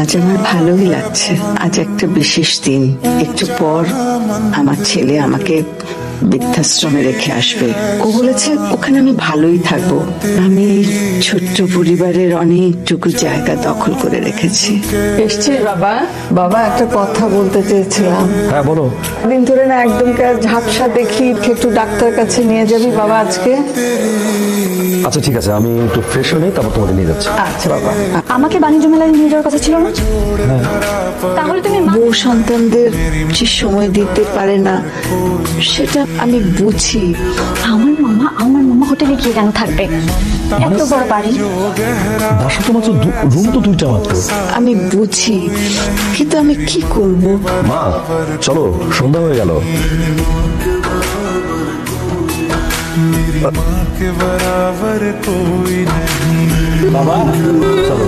আজ আমার ভালোই লাগছে। আজ একটা বিশেষ দিন। একটু পর আমার ছেলে আমাকে বৃদ্ধাশ্রমে রেখে আসবে। ও বলেছে ওখানে আমি ভালোই থাকবো। আমি ছোট্ট পরিবারের অনেকটুকু জায়গা দখল করে রেখেছি। এসছিস বাবা? বাবা একটা কথা বলতে চেয়েছিলাম। হ্যাঁ বলো। দিন ধরে না একদম ঝাপসা দেখি, একটু ডাক্তার কাছে নিয়ে যাবি বাবা আজকে? আচ্ছা ঠিক আছে, আমি একটু ফ্রেশ হয়ে নিই, তারপর তোমাকে নিয়ে যাচ্ছি। আচ্ছা বাবা। আমাকে বাণিজ্য মেলায় নিয়ে যাওয়ার কথা ছিল না? তাহলে তুমি বউ সন্তানদের যে সময় দিতে পারে না সেটা আমি বুঝি। আমার মামা হোটেলে গিয়ে কেন থাকবে? এত বড় বাড়ি, বাসা তো মাত্র রুম তো দুইটা মাত্র। আমি বুঝি, কিন্তু আমি কি করব? মা চলো, সন্ধ্যা হয়ে গেল। বাবা চলো।